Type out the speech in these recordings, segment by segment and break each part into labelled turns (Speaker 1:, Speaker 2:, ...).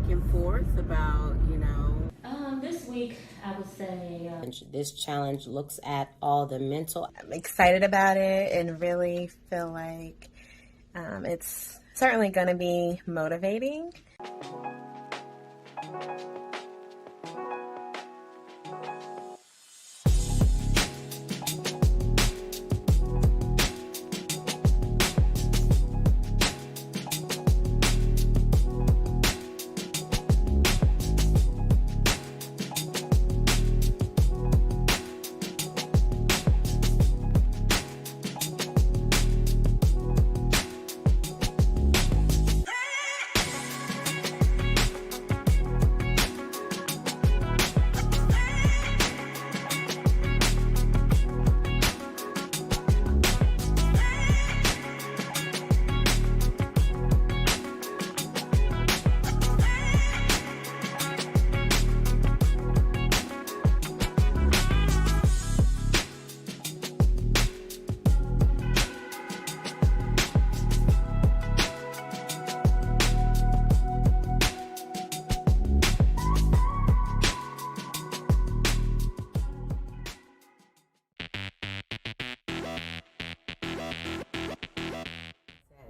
Speaker 1: and forth about,
Speaker 2: This week, I would say
Speaker 3: this challenge looks at all the mental.
Speaker 4: I'm excited about it and really feel like it's certainly going to be motivating.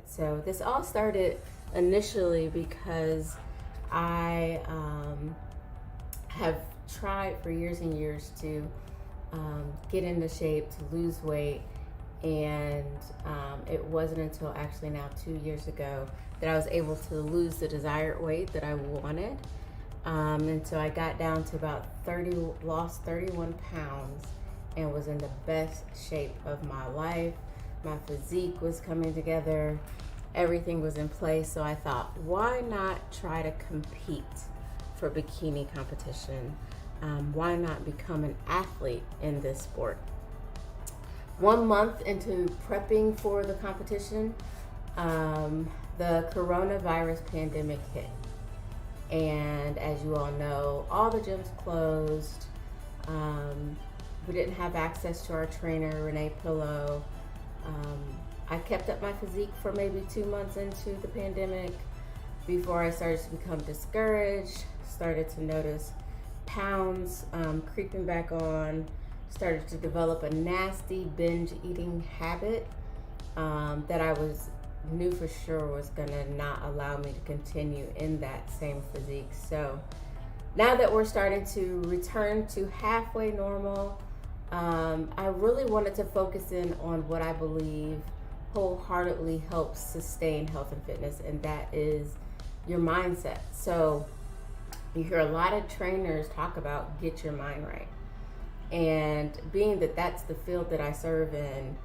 Speaker 1: So this all started initially because I have tried for years and years to get into shape, to lose weight, and it wasn't until actually now 2 years ago that I was able to lose the desired weight that I wanted. And so I got down to about lost 31 pounds and was in the best shape of my life. My physique was coming together. Everything was in place. So I thought, why not try to compete for bikini competition? Why not become an athlete in this sport? 1 month into prepping for the competition, the coronavirus pandemic hit. And as you all know, all the gyms closed. We didn't have access to our trainer, Renee Pillow. I kept up my physique for maybe 2 months into the pandemic before I started to become discouraged, started to notice pounds creeping back on, started to develop a nasty binge eating habit that I knew for sure was gonna not allow me to continue in that same physique. So now that we're starting to return to halfway normal, I really wanted to focus in on what I believe wholeheartedly helps sustain health and fitness, and that is your mindset. So you hear a lot of trainers talk about get your mind right. And being that that's the field that I serve in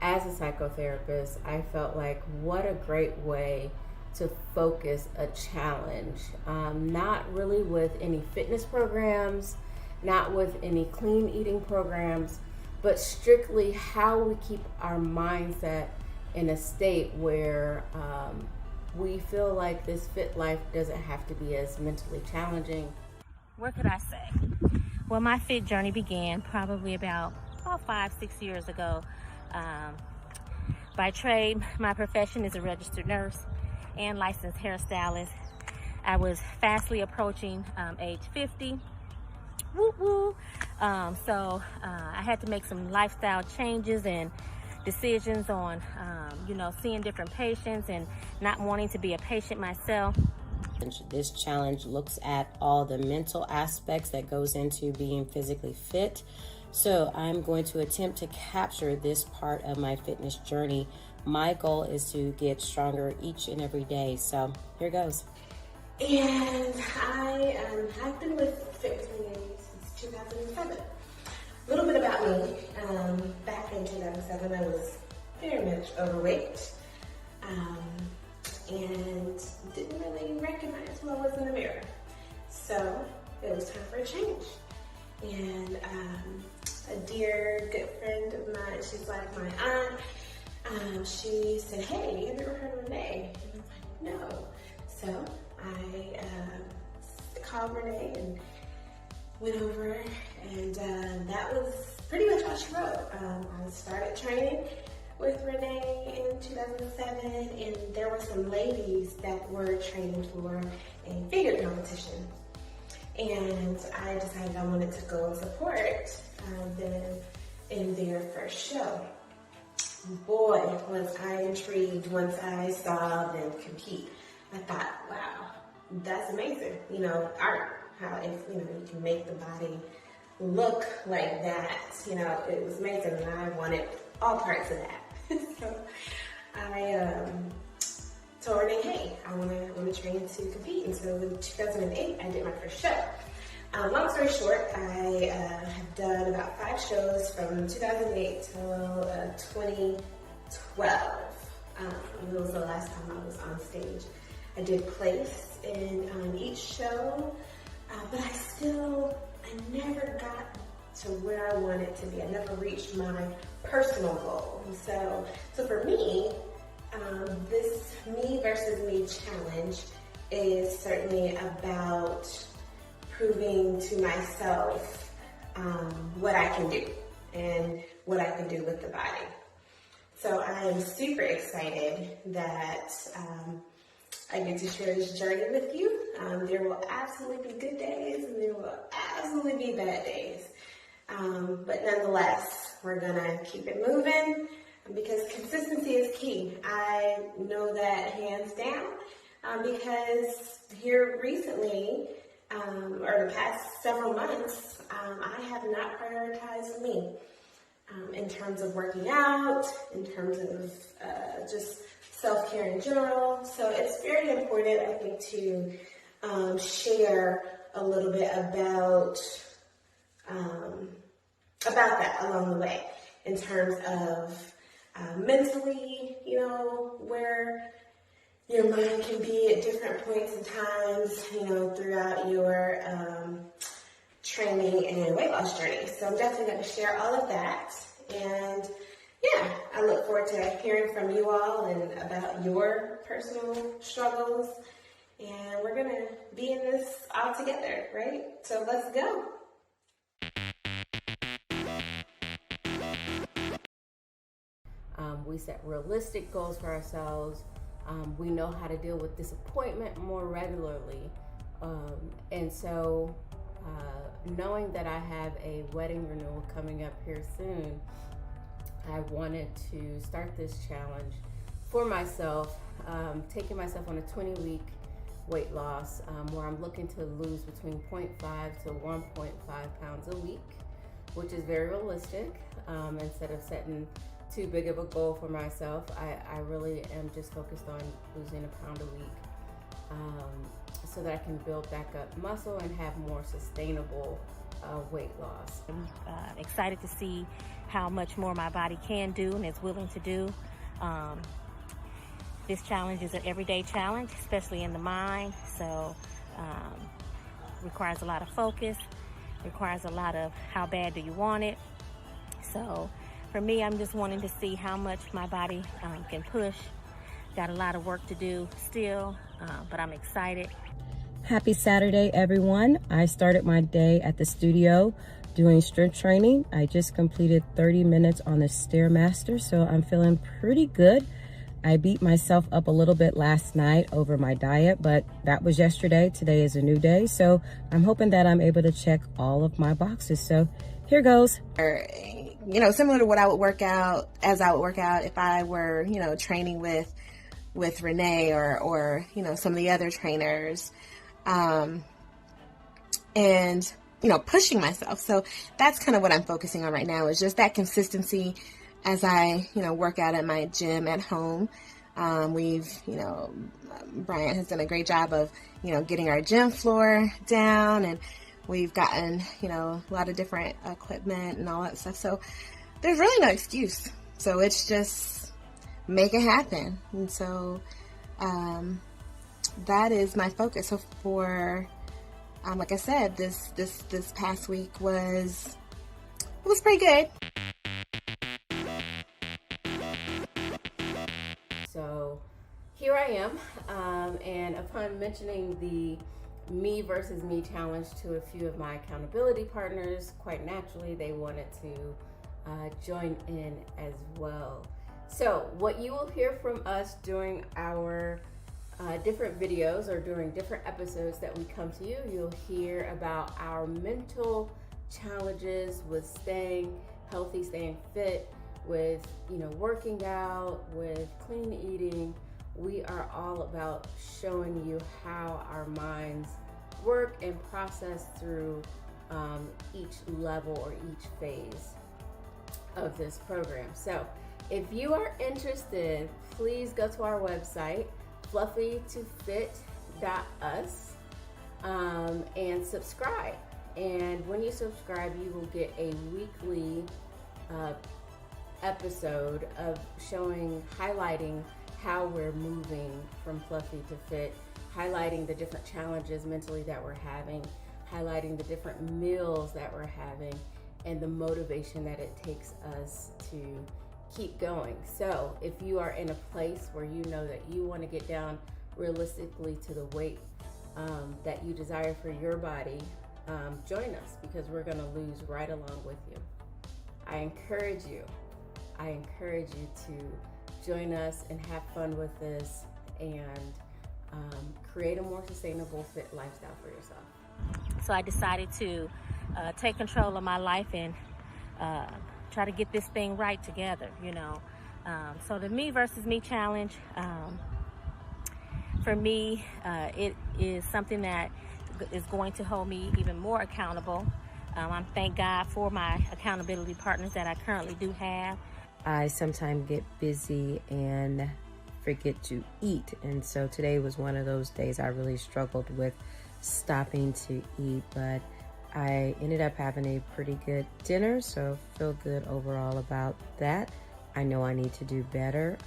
Speaker 1: as a psychotherapist, I felt like what a great way to focus a challenge, not really with any fitness programs, not with any clean eating programs, but strictly how we keep our mindset in a state where we feel like this fit life doesn't have to be as mentally challenging.
Speaker 2: What could I say? Well, my fit journey began probably about 5-6 years ago. By trade, my profession is a registered nurse and licensed hairstylist. I was fastly approaching age 50. Woo woo. So I had to make some lifestyle changes and decisions on, seeing different patients and not wanting to be a patient myself.
Speaker 3: This challenge looks at all the mental aspects that goes into being physically fit. So I'm going to attempt to capture this part of my fitness journey. My goal is to get stronger each and every day. So here goes.
Speaker 4: And I have been with Fit With Me since 2007. A little bit about me. Back in 2007, I was very much overweight and didn't really recognize who I was in the mirror. So it was time for a change. And a dear good friend of mine, she's like my aunt, she said, "Hey, have you ever heard of Renee?" And I was like, "No." So I called Renee and went over, and that was pretty much all she wrote. I started training with Renee in 2007, and there were some ladies that were training for a figure competition. And I decided I wanted to go and support them in their first show. Boy, was I intrigued once I saw them compete. I thought, wow, that's amazing. You know, art, how if you can make the body look like that. You know, it was amazing, and I wanted all parts of that. So I told Renee, hey, I want to train to compete. And so in 2008, I did my first show. Long story short, I have done about 5 shows from 2008 till 2012. It was the last time I was on stage. I did place in each show, but I never got to where I wanted to be. I never reached my personal goal. And so for me, this me versus me challenge is certainly about proving to myself what I can do and what I can do with the body. So I am super excited that I get to share this journey with you. There will absolutely be good days and there will absolutely be bad days. But nonetheless, we're gonna keep it moving because consistency is key. I know that hands down because here recently, or the past several months, I have not prioritized me in terms of working out, in terms of just self-care in general. So it's very important, I think, to share a little bit about that along the way in terms of mentally, where your mind can be at different points and times, throughout your training and weight loss journey. So I'm definitely going to share all of that. And yeah, I look forward to hearing from you all and about your personal struggles. And we're going to be in this all together, right? So let's go.
Speaker 1: We set realistic goals for ourselves. We know how to deal with disappointment more regularly. And so knowing that I have a wedding renewal coming up here soon, I wanted to start this challenge for myself, taking myself on a 20-week weight loss where I'm looking to lose between 0.5 to 1.5 pounds a week, which is very realistic. Instead of setting too big of a goal for myself, I really am just focused on losing a pound a week so that I can build back up muscle and have more sustainable weight loss.
Speaker 2: I'm excited to see how much more my body can do and is willing to do. This challenge is an everyday challenge, especially in the mind, so requires a lot of focus, requires a lot of how bad do you want it. So for me, I'm just wanting to see how much my body can push. Got a lot of work to do still, but I'm excited.
Speaker 3: Happy Saturday, everyone. I started my day at the studio doing strength training. I just completed 30 minutes on the Stairmaster, so I'm feeling pretty good. I beat myself up a little bit last night over my diet, but that was yesterday. Today is a new day, so I'm hoping that I'm able to check all of my boxes. So here goes.
Speaker 4: Similar to what I would work out if I were, training with Renee or some of the other trainers, and pushing myself. So that's kind of what I'm focusing on right now, is just that consistency as I, work out at my gym at home. Brian has done a great job of, getting our gym floor down, and we've gotten, a lot of different equipment and all that stuff. So there's really no excuse. So it's just make it happen. And so that is my focus. So for, like I said, this past week was pretty good.
Speaker 1: So here I am, and upon mentioning the me versus me challenge to a few of my accountability partners, quite naturally they wanted to join in as well. So what you will hear from us during our different videos or during different episodes that we come to you, you'll hear about our mental challenges with staying healthy, staying fit, with working out, with clean eating. We are all about showing you how our minds work and process through each level or each phase of this program. So if you are interested, please go to our website, fluffytofit.us, and subscribe. And when you subscribe, you will get a weekly episode of highlighting how we're moving from fluffy to fit, highlighting the different challenges mentally that we're having, highlighting the different meals that we're having, and the motivation that it takes us to keep going. So if you are in a place where you know that you want to get down realistically to the weight that you desire for your body, join us, because we're going to lose right along with you. I encourage you to join us and have fun with this and create a more sustainable, fit lifestyle for yourself.
Speaker 2: So I decided to take control of my life and try to get this thing right together, So the Me versus Me challenge, for me, it is something that is going to hold me even more accountable. I thank God for my accountability partners that I currently do have.
Speaker 3: I sometimes get busy and forget to eat, and so today was one of those days I really struggled with stopping to eat, but I ended up having a pretty good dinner, so feel good overall about that. I know I need to do better.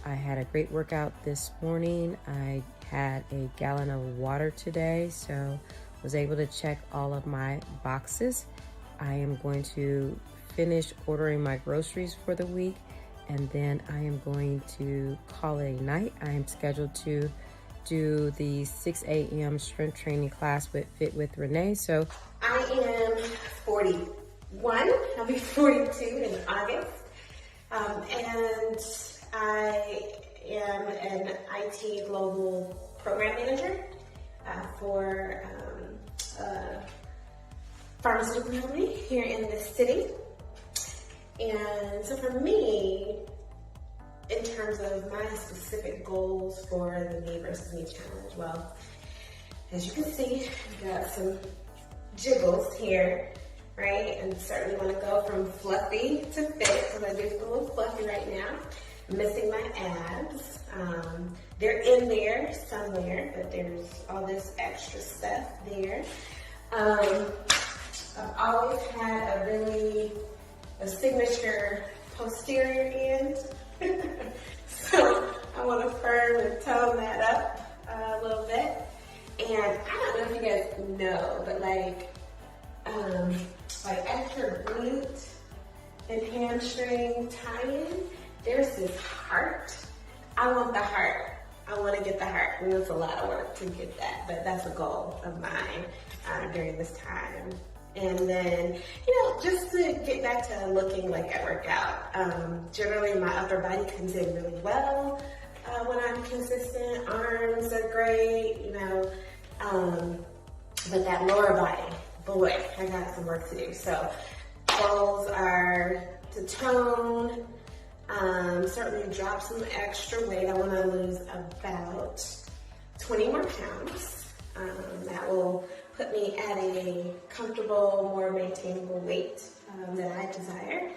Speaker 3: I had a great workout this morning. I had a gallon of water today, so was able to check all of my boxes. I am going to finish ordering my groceries for the week, and then I am going to call it a night. I am scheduled to do the 6 a.m. strength training class with Fit with Renee. So
Speaker 4: I am 41. I'll be 42 in August. And I am an IT global program manager for a pharmaceutical company here in the city. And so for me, in terms of my specific goals for the Me versus Me challenge, well, as you can see, I've got some jiggles here, right? And certainly want to go from fluffy to fit, because I do feel a little fluffy right now. I'm missing my abs. They're in there somewhere, but there's all this extra stuff there. I've always had a signature posterior end. So I want to firm and tone that up a little bit. And I don't know if you guys know, but like after glute and hamstring tie-in, there's this heart. I want the heart. I want to get the heart. And it's a lot of work to get that, but that's a goal of mine during this time. And then, just to get back to looking like I work out. Generally, my upper body comes in really well when I'm consistent. Arms are great, but that lower body, boy, I got some work to do. So goals are to tone, certainly drop some extra weight. I want to lose about 20 more pounds. That will put me at a comfortable, more maintainable weight that I desire.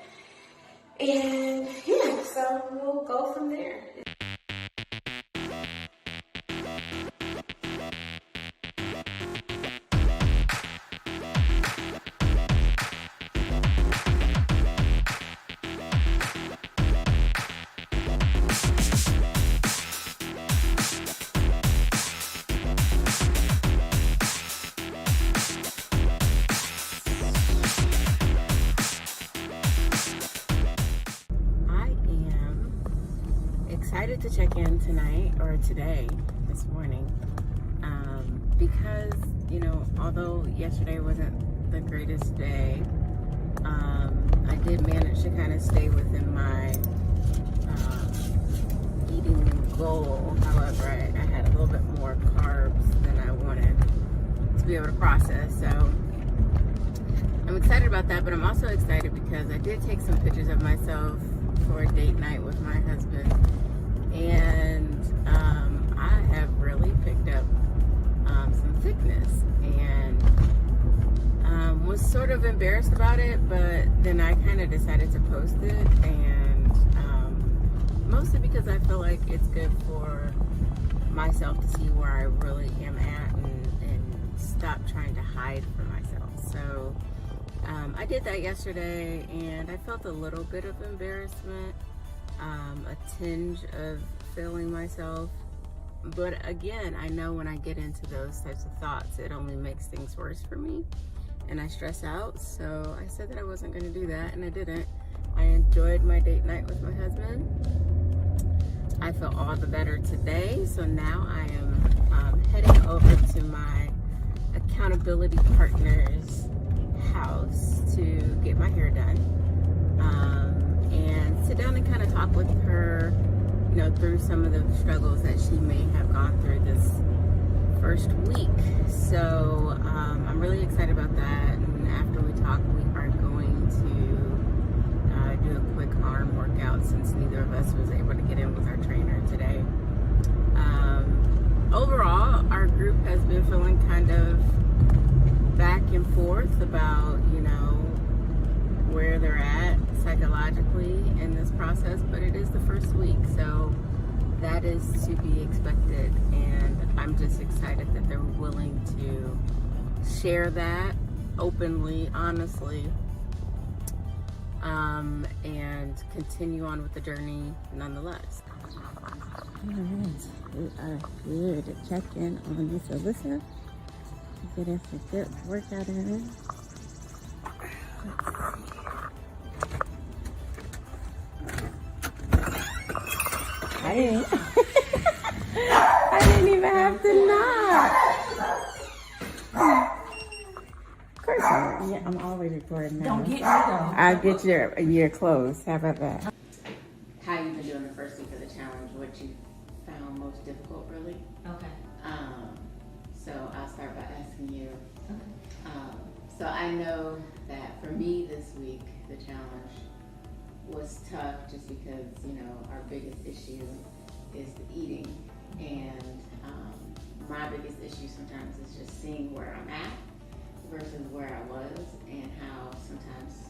Speaker 4: And yeah, so we'll go from there.
Speaker 1: Excited to check in tonight, or today, this morning, because although yesterday wasn't the greatest day, I did manage to kind of stay within my eating goal. However, I had a little bit more carbs than I wanted to be able to process. So I'm excited about that, but I'm also excited because I did take some pictures of myself for a date night with my husband, and I have really picked up some thickness, and was sort of embarrassed about it, but then I kind of decided to post it, and mostly because I feel like it's good for myself to see where I really am at, and stop trying to hide from myself. So I did that yesterday, and I felt a little bit of embarrassment, a tinge of feeling myself. But again, I know when I get into those types of thoughts, it only makes things worse for me, and I stress out. So I said that I wasn't going to do that, and I didn't. I enjoyed my date night with my husband. I feel all the better today. So now I am heading over to my accountability partner's house to get my hair done, and sit down and kind of talk with her, through some of the struggles that she may have gone through this first week. So I'm really excited about that. And after we talk, we are going to do a quick arm workout, since neither of us was able to get in with our trainer today. Overall, our group has been feeling kind of back and forth about, where they're at psychologically in this process, but it is the first week, so that is to be expected, and I'm just excited that they're willing to share that openly, honestly, and continue on with the journey nonetheless.
Speaker 5: Alright, we are here to check in on Miss Alyssa, get us a good workout in. I didn't even have to knock. Of course I'm always recording now.
Speaker 2: Don't get me though.
Speaker 5: I'll get your clothes. How about that?
Speaker 1: How you been doing the first week of the challenge? What you found most difficult, really?
Speaker 2: Okay.
Speaker 1: So I'll start by asking you. So I know that for me this week, the challenge was tough, just because our biggest issue is the eating, and my biggest issue sometimes is just seeing where I'm at versus where I was, and how sometimes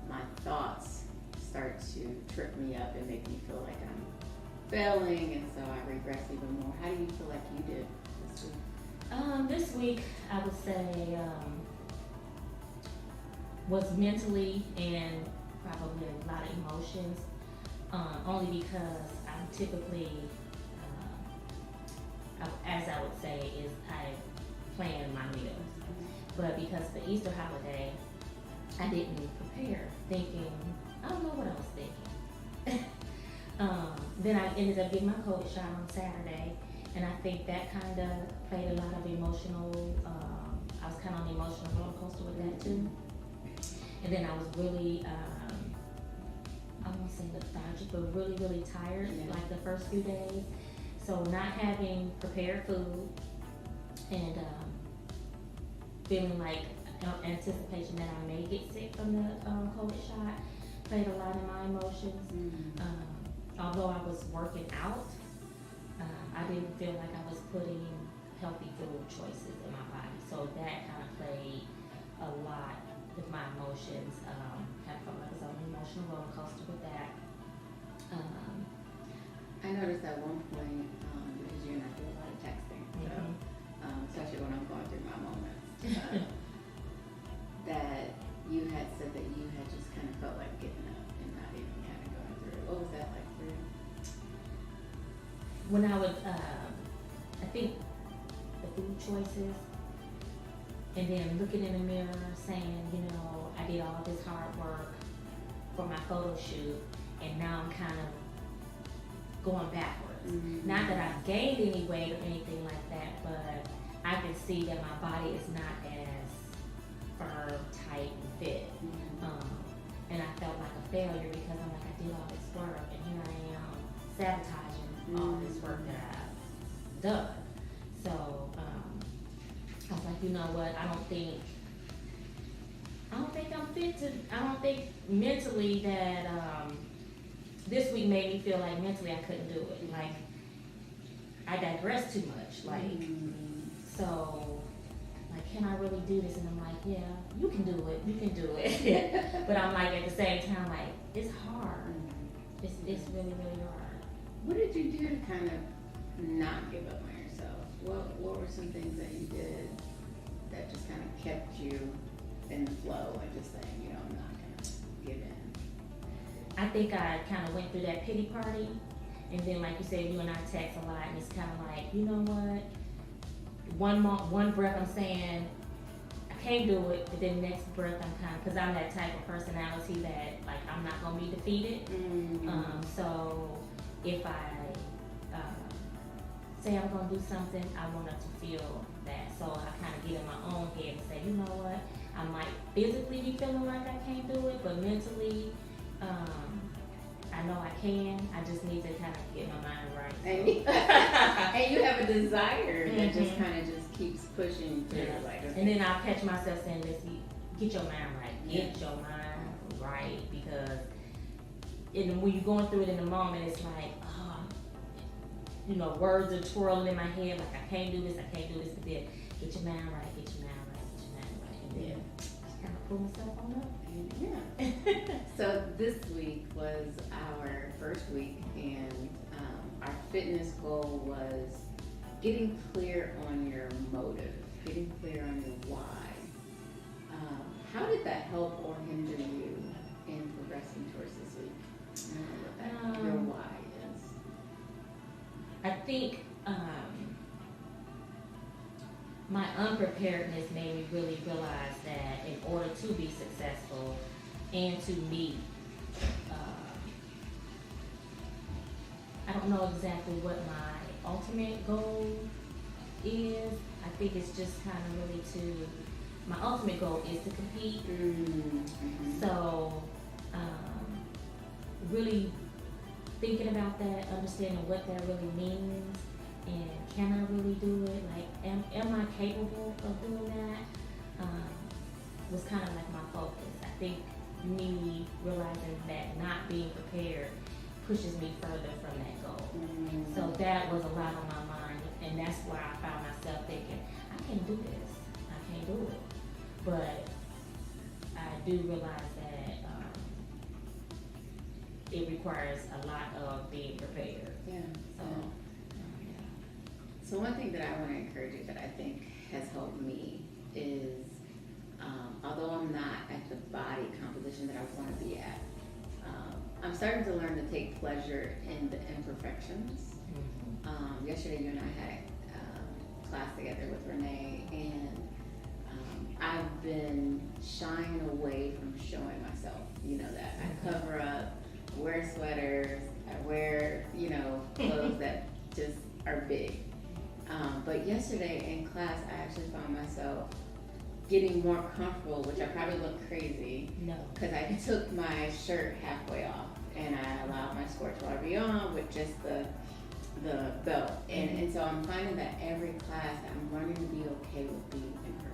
Speaker 1: my thoughts start to trip me up and make me feel like I'm failing, and so I regress even more. How do you feel like you did this week?
Speaker 2: This week, I would say, was mentally and probably a lot of emotions, only because I'm typically, as I would say, is I plan my meals. But because the Easter holiday, I didn't prepare, thinking, I don't know what I was thinking. Then I ended up getting my COVID shot on Saturday, and I think that kind of played a lot of emotional, I was kind of on the emotional roller coaster with that too. And then I was really, I won't say lethargic, but really, really tired, like the first few days. So not having prepared food, and feeling like anticipation that I may get sick from the COVID shot played a lot in my emotions. Although I was working out, I didn't feel like I was putting healthy food choices in my body. So that kind of played a lot with my emotions. I felt like I was on an emotional roller coaster with that.
Speaker 1: I noticed at one point, because you and I do a lot of texting, so, especially when I'm going through my moments, that you had said that you had just kind of felt like giving up and not even kind of going through it. What was that like for you?
Speaker 2: When I would, I think the food choices, and then looking in the mirror saying, I did all this hard work for my photo shoot, and now I'm kind of going backwards. Not that I've gained any weight or anything like that, but I can see that my body is not as firm, tight, and fit. And I felt like a failure because I'm like, I did all this work, and here I am sabotaging all this work that I've done. So I was like, you know what, I don't think I'm fit to, I don't think mentally that this week made me feel like mentally I couldn't do it. Like, I digress too much. Like, so, like, can I really do this? And I'm like, yeah, you can do it. But I'm like, at the same time, like, it's hard. It's really, really hard.
Speaker 5: What did you do to kind of not give up on yourself? What were some things that you did that just kind of kept you in the flow and just saying, you know, I'm not gonna give in?
Speaker 2: I think I kind of went through that pity party, and then, like you said, you and I text a lot, and it's kind of like, you know what? One breath I'm saying I can't do it, but then next breath I'm kind of, because I'm that type of personality that, like, I'm not gonna be defeated. So if I say I'm gonna do something, I want her to feel that. So I kind of get in my own head and say, you know what? I might physically be feeling like I can't do it, but mentally, I know I can. I just need to kind of get my mind right.
Speaker 5: And you have a desire that just kind of just keeps pushing through.
Speaker 2: Yeah.
Speaker 5: Like, okay.
Speaker 2: And then I'll catch myself saying, listen, get your mind right. Get your mind right. Because when you're going through it in the moment, it's like, you know, words are twirling in my head, like, I can't do this, but then get your mind right. And then just kind of pull myself on up.
Speaker 5: Yeah. So this week was our first week, and our fitness goal was getting clear on your motive, getting clear on your why. How did that help or hinder you in progressing towards this week? What your why is.
Speaker 2: I think my unpreparedness made me really realize that in order to be successful and to meet, I don't know exactly what my ultimate goal is. I think it's just kind of really my ultimate goal is to compete. So, really thinking about that, understanding what that really means, and can I really do it? Like, am I capable of doing that? Was kind of like my focus. I think me realizing that not being prepared pushes me further from that goal. So that was a lot on my mind, and that's why I found myself thinking, I can't do this. I can't do it. But I do realize that it requires a lot of being prepared.
Speaker 5: So one thing that I want to encourage you that I think has helped me is, although I'm not at the body composition that I want to be at, I'm starting to learn to take pleasure in the imperfections. Yesterday you and I had class together with Renee, and I've been shying away from showing myself, you know, that I cover up, wear sweaters, I wear, you know, clothes that just are big. But yesterday in class, I actually found myself getting more comfortable, which I probably looked crazy.
Speaker 2: No.
Speaker 5: Because I took my shirt halfway off and I allowed my sports bra to be on with just the belt. And so I'm finding that every class I'm learning to be okay with being imperfect.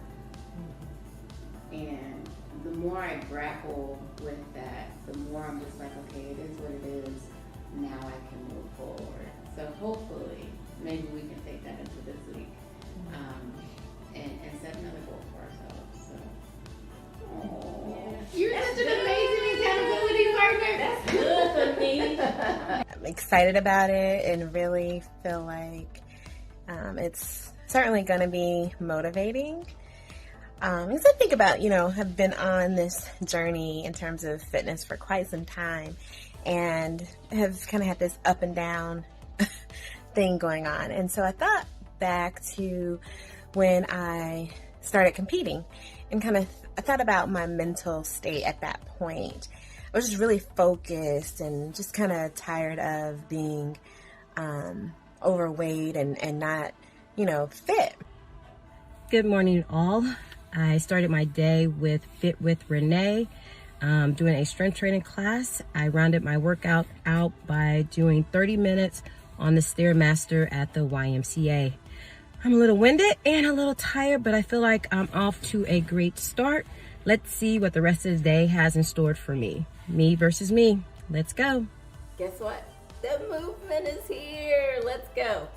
Speaker 5: And the more I grapple with that, the more I'm just like, okay, it is what it is. Now I can move forward. So hopefully, maybe we can take that into this week and set another goal for ourselves. So, you're such an amazing accountability partner.
Speaker 2: That's good for me.
Speaker 6: I'm excited about it and really feel like it's certainly going to be motivating. Because I think about, have been on this journey in terms of fitness for quite some time and have kind of had this up and down thing going on. And so I thought back to when I started competing and I thought about my mental state at that point. I was just really focused and just kind of tired of being overweight and not, fit.
Speaker 7: Good morning, all. I started my day with Fit with Renee.
Speaker 3: doing a strength training class. I rounded my workout out by doing 30 minutes on the Stairmaster at the YMCA. I'm a little winded and a little tired, but I feel like I'm off to a great start. Let's see what the rest of the day has in store for me. Me versus me. Let's go.
Speaker 1: Guess what? The movement is here. Let's go.